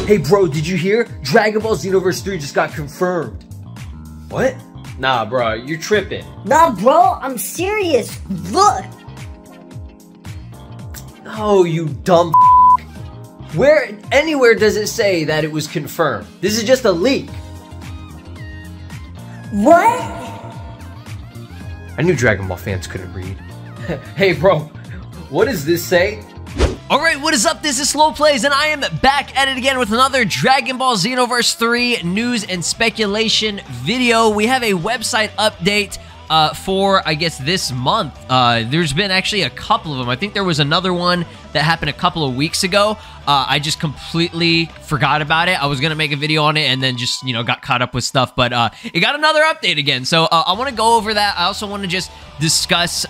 Hey bro, did you hear? Dragon Ball Xenoverse 3 just got confirmed. What? Nah, bro, you're tripping. Nah, bro, I'm serious. Look. Oh, you dumb. Where, anywhere does it say that it was confirmed? This is just a leak. What? I knew Dragon Ball fans couldn't read. Hey bro, what does this say? Alright, what is up? This is SLOplays, and I am back at it again with another Dragon Ball Xenoverse 3 news and speculation video. We have a website update for, I guess, this month. There's been actually a couple of them. I think there was another one that happened a couple of weeks ago. I just completely forgot about it. I was going to make a video on it and then just, you know, got caught up with stuff. But it got another update again. So I want to go over that. I also want to just discuss,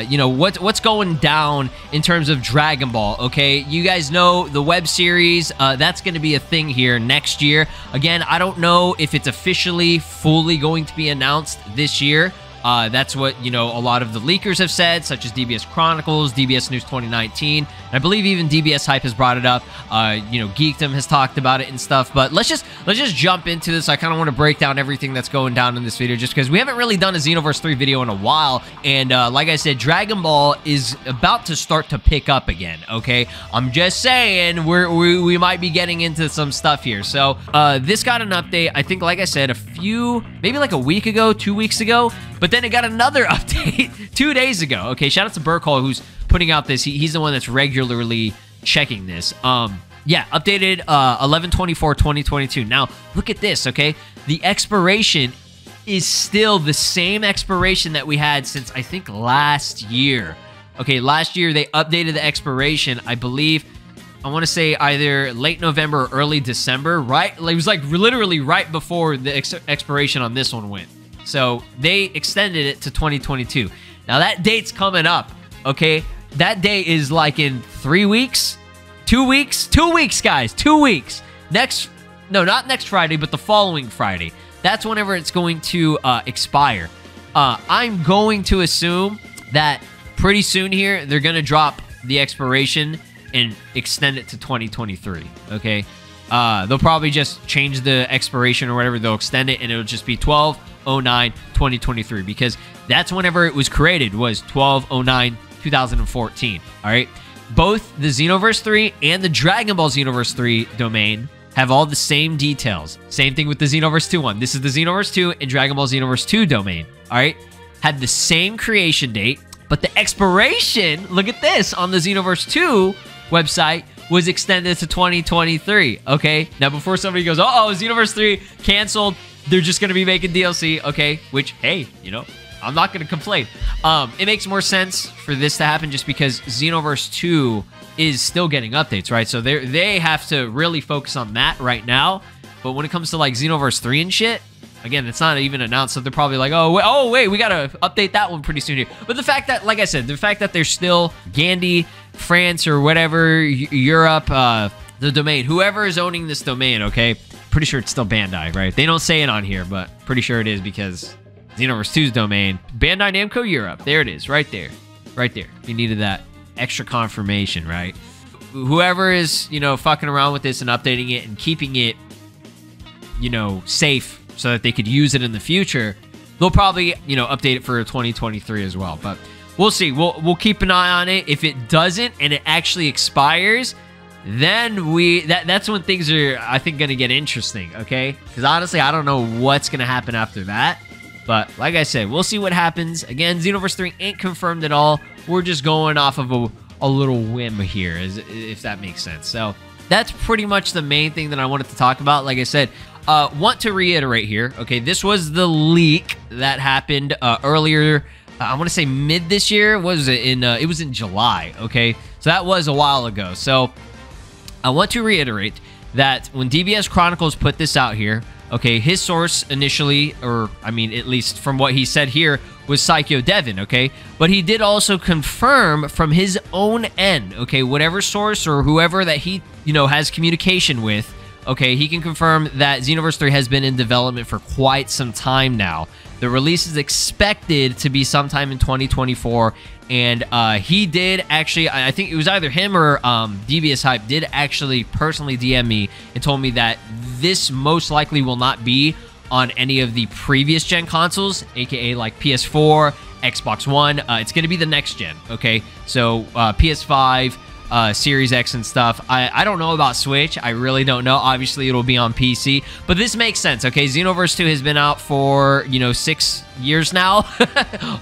you know, what's going down in terms of Dragon Ball, okay? You guys know the web series, that's going to be a thing here next year. Again, I don't know if it's officially fully going to be announced this year. That's what, you know, a lot of the leakers have said, such as DBS Chronicles, DBS News 2019, and I believe even DBS Hype has brought it up. You know, Geekdom has talked about it and stuff. But let's just jump into this. I kind of want to break down everything that's going down in this video, just because we haven't really done a Xenoverse 3 video in a while. And like I said, Dragon Ball is about to start to pick up again. Okay, I'm just saying we might be getting into some stuff here. So this got an update. I think, like I said, maybe like a week ago, 2 weeks ago. But then it got another update 2 days ago. Okay, shout out to Burkhall, who's putting out this. He's the one that's regularly checking this. Yeah, updated 11/24/2022. Now, look at this, okay? The expiration is still the same expiration that we had since, I think, last year. Okay, last year they updated the expiration, I believe, I want to say either late November or early December, right? It was like literally right before the expiration on this one went. So they extended it to 2022. Now that date's coming up, okay? That date is like in 3 weeks, 2 weeks, 2 weeks, guys, 2 weeks. No, not next Friday, but the following Friday. That's whenever it's going to expire. I'm going to assume that pretty soon here, they're going to drop the expiration and extend it to 2023, okay? They'll probably just change the expiration or whatever. They'll extend it, and it'll just be 12/09/2023, because that's whenever it was created, was 12/09/2014, all right? Both the Xenoverse 3 and the Dragon Ball Xenoverse 3 domain have all the same details. Same thing with the Xenoverse 2 one. This is the Xenoverse 2 and Dragon Ball Xenoverse 2 domain, all right? Had the same creation date, but the expiration, look at this, on the Xenoverse 2 website was extended to 2023, okay? Now, before somebody goes, uh-oh, Xenoverse 3 canceled, they're just going to be making DLC, okay? Which, hey, you know, I'm not going to complain. It makes more sense for this to happen just because Xenoverse 2 is still getting updates, right? So they have to really focus on that right now. But when it comes to, like, Xenoverse 3 and shit, again, it's not even announced, so they're probably like, oh, wait, we got to update that one pretty soon here. But the fact that, like I said, the fact that they're still Gandhi, France, or whatever, Europe, the domain, whoever is owning this domain, okay? Pretty sure it's still Bandai, right? They don't say it on here, but pretty sure it is because Xenoverse 2's domain, Bandai Namco Europe. There it is, right there. Right there. You needed that extra confirmation, right? Whoever is, you know, fucking around with this and updating it and keeping it, you know, safe so that they could use it in the future, they'll probably, you know, update it for 2023 as well. But we'll see. We'll keep an eye on it. If it doesn't and it actually expires, then that's when things are, I think, going to get interesting, okay? Because honestly, I don't know what's going to happen after that. But like I said, we'll see what happens. Again, Xenoverse 3 ain't confirmed at all. We're just going off of a little whim here, if that makes sense. So that's pretty much the main thing that I wanted to talk about. Like I said, want to reiterate here, okay? This was the leak that happened earlier. I want to say mid this year. What was it? It was in July, okay? So that was a while ago. So I want to reiterate that when DBS Chronicles put this out here, okay, his source initially, or I mean, at least from what he said here, was Psycho Devin, okay? But he did also confirm from his own end, okay, whatever source or whoever that he, you know, has communication with, okay, he can confirm that Xenoverse 3 has been in development for quite some time now. The release is expected to be sometime in 2024. And he did actually, I think it was either him or Devious Hype did actually personally DM me and told me that this most likely will not be on any of the previous gen consoles, aka like PS4, Xbox One. It's going to be the next gen, okay? So PS5, Series X and stuff. I don't know about Switch. I really don't know. Obviously, it'll be on PC. But this makes sense, okay? Xenoverse 2 has been out for, 6 years now.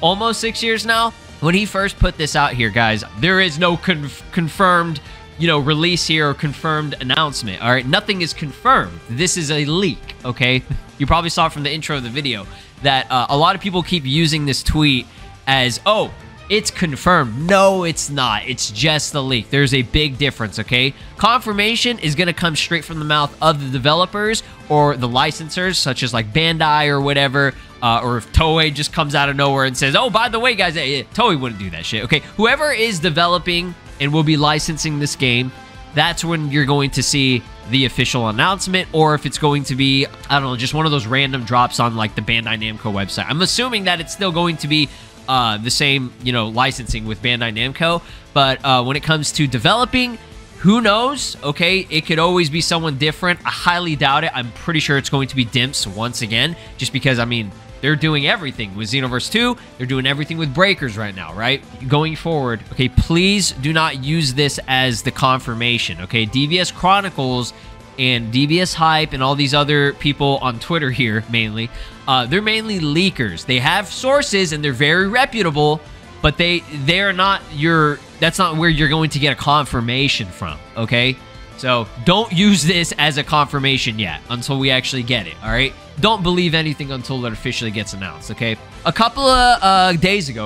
Almost 6 years now. When he first put this out here, guys, there is no confirmed, release here or confirmed announcement, all right? Nothing is confirmed. This is a leak, okay? You probably saw from the intro of the video that a lot of people keep using this tweet as, oh, it's confirmed. No, it's not. It's just a leak. There's a big difference, okay? Confirmation is going to come straight from the mouth of the developers or the licensors, such as like Bandai or whatever, or if Toei just comes out of nowhere and says, oh, by the way, guys, Toei wouldn't do that shit, okay? Whoever is developing and will be licensing this game, that's when you're going to see the official announcement, or if it's going to be, I don't know, just one of those random drops on like the Bandai Namco website. I'm assuming that it's still going to be the same, licensing with Bandai Namco, but when it comes to developing, who knows, okay? It could always be someone different. I highly doubt it. I'm pretty sure it's going to be Dimps once again, just because, I mean, they're doing everything with Xenoverse 2. They're doing everything with Breakers right now, right? Going forward, okay, please do not use this as the confirmation, okay? DVS Chronicles and DVS Hype and all these other people on Twitter here, mainly, they're mainly leakers. They have sources and they're very reputable, but they're not that's not where you're going to get a confirmation from, okay? So don't use this as a confirmation yet until we actually get it, all right? Don't believe anything until it officially gets announced, okay? A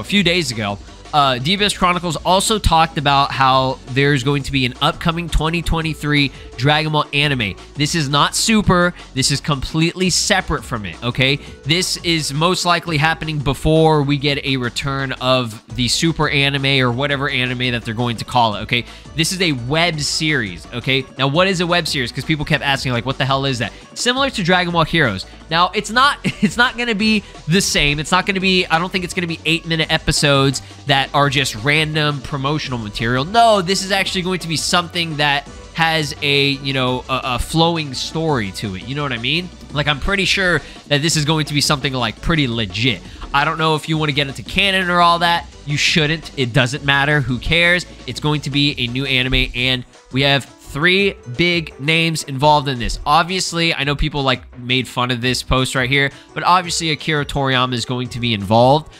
few days ago, DBS Chronicles also talked about how there's going to be an upcoming 2023 Dragon Ball anime. This is not Super. This is completely separate from it, okay? This is most likely happening before we get a return of the Super anime or whatever anime that they're going to call it, okay? This is a web series, okay? Now, what is a web series? Because people kept asking, like, what the hell is that? Similar to Dragon Ball Heroes. Now, it's not going to be the same. It's not going to be, I don't think it's going to be 8-minute episodes that are just random promotional material. No, this is actually going to be something that has a flowing story to it. You know what I mean? Like, I'm pretty sure that this is going to be something like pretty legit. I don't know if you want to get into canon or all that. You shouldn't. It doesn't matter. Who cares? It's going to be a new anime, and we have 3 big names involved in this. Obviously, I know people like made fun of this post right here, but obviously Akira Toriyama is going to be involved.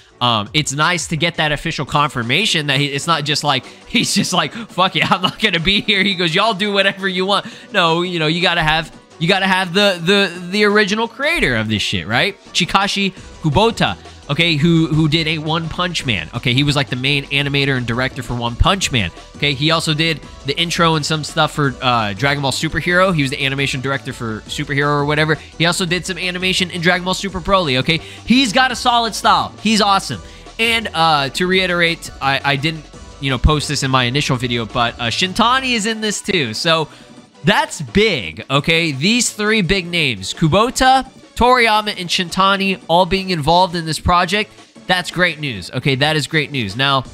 It's nice to get that official confirmation that it's not just like, he's just like, fuck it, I'm not gonna be here. He goes, y'all do whatever you want. No, you gotta have the original creator of this shit, right? Chikashi Kubota, okay, who did a One Punch Man. Okay, he was like the main animator and director for One Punch Man. Okay, he also did the intro and some stuff for Dragon Ball Superhero. He was the animation director for Superhero or whatever. He also did some animation in Dragon Ball Super Broly, okay? He's got a solid style. He's awesome. And to reiterate, I didn't, post this in my initial video, but Shintani is in this too. So that's big, okay? These 3 big names, Kubota, Toriyama, and Shintani all being involved in this project, that's great news, okay? That is great news. Now,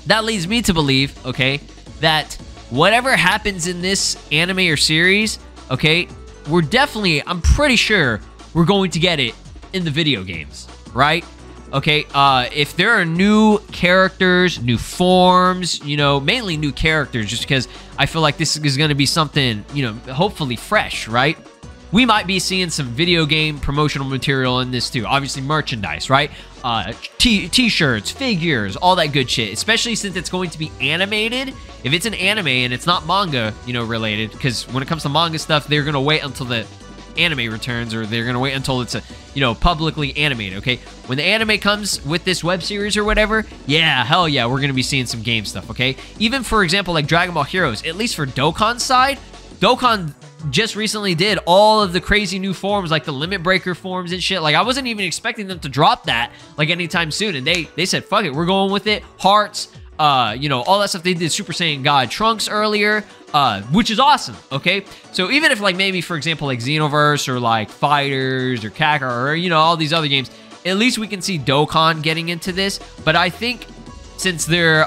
that leads me to believe, okay, that whatever happens in this anime or series, okay, I'm pretty sure we're going to get it in the video games, right? Okay, if there are new characters, new forms, mainly new characters, just because I feel like this is going to be something, hopefully fresh, right? We might be seeing some video game promotional material in this too. Obviously, merchandise, right? T-shirts, figures, all that good shit. Especially since it's going to be animated. If it's an anime and it's not manga, related, because when it comes to manga stuff, they're gonna wait until the anime returns, or they're gonna wait until it's publicly animated. Okay, when the anime comes with this web series or whatever, yeah, hell yeah, we're gonna be seeing some game stuff. Okay, even for example, like Dragon Ball Heroes, at least for Dokkan's side, Dokkan just recently did all of the crazy new forms, like the limit breaker forms and shit. Like, I wasn't even expecting them to drop that like anytime soon, and they said, fuck it, we're going with it. Hearts, all that stuff. They did Super Saiyan God Trunks earlier, which is awesome, okay? So even if, like, maybe, for example, like Xenoverse or like Fighters or Kakarot or, all these other games, at least we can see Dokkan getting into this. But I think since they're,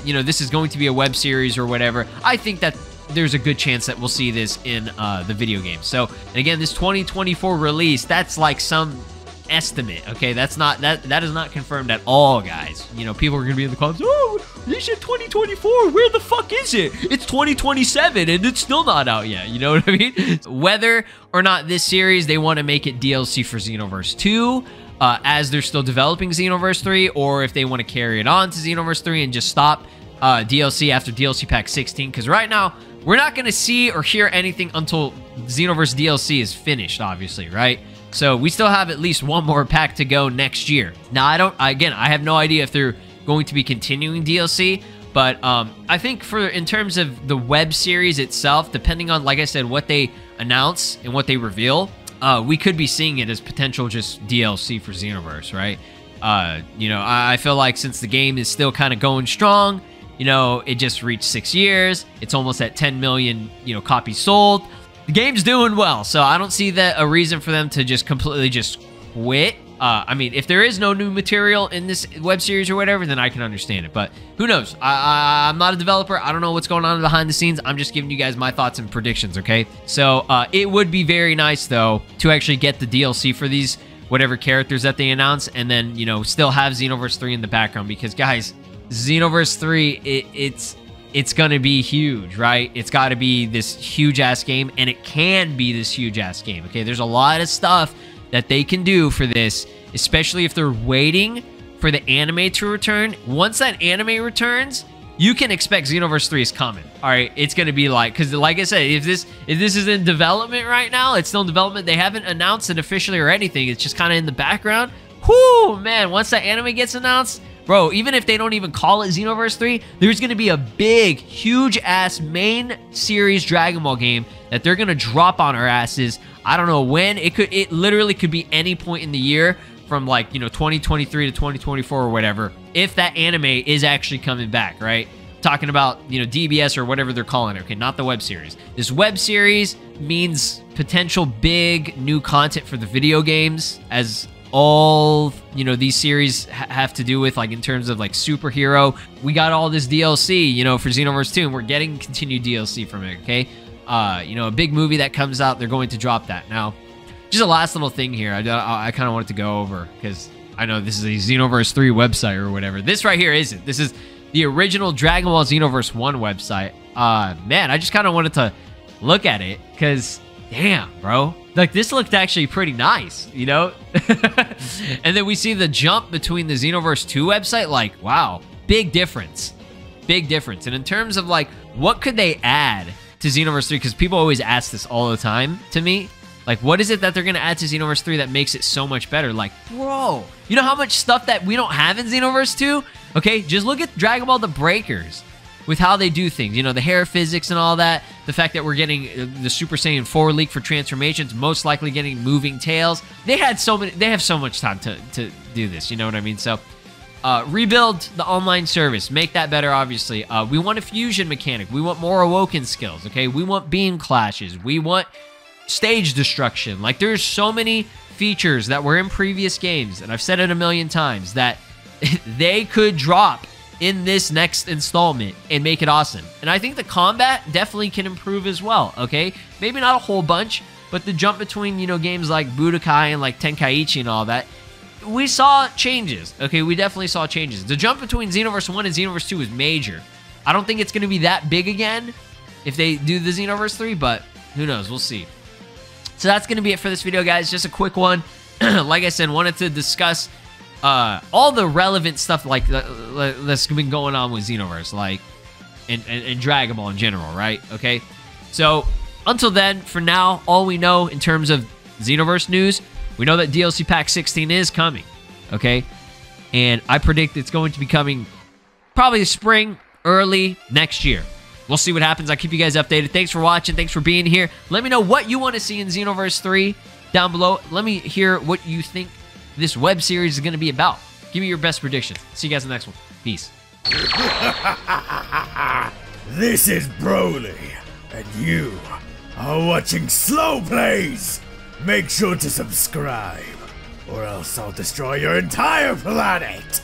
you know, this is going to be a web series or whatever, I think that there's a good chance that we'll see this in the video game. So, and again, this 2024 release, that's like some estimate, okay? That's not, that is not confirmed at all, guys. You know, people are gonna be in the comments, oh, they said 2024, where the fuck is it? It's 2027 and it's still not out yet, you know what I mean? Whether or not this series, they want to make it DLC for Xenoverse 2, as they're still developing Xenoverse 3, or if they want to carry it on to Xenoverse 3 and just stop DLC after DLC Pack 16, because right now, we're not going to see or hear anything until Xenoverse DLC is finished, obviously, right? So we still have at least one more pack to go next year. Now, I have no idea if they're going to be continuing DLC, but I think in terms of the web series itself, depending on, like I said, what they announce and what they reveal, we could be seeing it as potential just DLC for Xenoverse, right? You know, I feel like since the game is still kind of going strong, you know, it just reached 6 years. It's almost at 10 million, you know, copies sold. The game's doing well, so I don't see that a reason for them to just completely just quit. I mean, if there is no new material in this web series or whatever, then I can understand it. But who knows? I'm not a developer. I don't know what's going on behind the scenes. I'm just giving you guys my thoughts and predictions, okay? So it would be very nice, though, to actually get the DLC for these whatever characters that they announce, and then, you know, still have Xenoverse 3 in the background. Because, guys, Xenoverse 3, it's gonna be huge, right? It's got to be this huge-ass game, and it can be this huge-ass game, okay? There's a lot of stuff that they can do for this, especially if they're waiting for the anime to return. Once that anime returns, you can expect Xenoverse 3 is coming. All right, it's gonna be like, because like I said, if this is in development right now, it's still in development. They haven't announced it officially or anything. It's just kind of in the background. Whoo, man! Once that anime gets announced, bro, even if they don't even call it Xenoverse 3, there's going to be a big, huge-ass main series Dragon Ball game that they're going to drop on our asses. I don't know when. It literally could be any point in the year from, like, you know, 2023 to 2024 or whatever, if that anime is actually coming back, right? Talking about, you know, DBS or whatever they're calling it, okay? Not the web series. This web series means potential big new content for the video games, as all, you know, these series have to do with, like, in terms of, like, superhero. We got all this DLC, you know, for Xenoverse 2, and we're getting continued DLC from it, okay? You know, a big movie that comes out, they're going to drop that. Now, just a last little thing here I kind of wanted to go over, because I know this is a Xenoverse 3 website or whatever. This right here isn't. This is the original Dragon Ball Xenoverse 1 website. Man, I just kind of wanted to look at it, because damn, bro. Like, this looked actually pretty nice, you know? And then we see the jump between the Xenoverse 2 website. Like, wow, big difference. Big difference. And in terms of, like, what could they add to Xenoverse 3? Because people always ask this all the time to me. Like, what is it that they're going to add to Xenoverse 3 that makes it so much better? Like, bro, you know how much stuff that we don't have in Xenoverse 2? Okay, just look at Dragon Ball The Breakers. With how they do things, you know, the hair physics and all that, the fact that we're getting the Super Saiyan 4 leak for transformations, most likely getting moving tails. They have so much time to do this, you know what I mean? So, rebuild the online service, make that better, obviously. We want a fusion mechanic. We want more awoken skills, okay? We want beam clashes. We want stage destruction. Like, there's so many features that were in previous games, and I've said it a million times, that they could drop in this next installment and make it awesome. And I think the combat definitely can improve as well, okay? Maybe not a whole bunch, but the jump between, you know, games like Budokai and like Tenkaichi and all that, we saw changes, okay? We definitely saw changes. The jump between Xenoverse 1 and Xenoverse 2 is major. I don't think it's going to be that big again if they do the Xenoverse 3, but who knows? We'll see. So that's going to be it for this video, guys. Just a quick one. Like I said, wanted to discuss all the relevant stuff like that's been going on with Xenoverse, like, and Dragon Ball in general, right? Okay, so until then, for now, all we know in terms of Xenoverse news, we know that DLC Pack 16 is coming, okay? And I predict it's going to be coming probably spring, early next year. We'll see what happens. I'll keep you guys updated. Thanks for watching. Thanks for being here. Let me know what you want to see in Xenoverse 3 down below. Let me hear what you think this web series is going to be about. Give me your best predictions. See you guys in the next one. Peace. This is Broly, and you are watching SLOplays. Make sure to subscribe. or else I'll destroy your entire planet!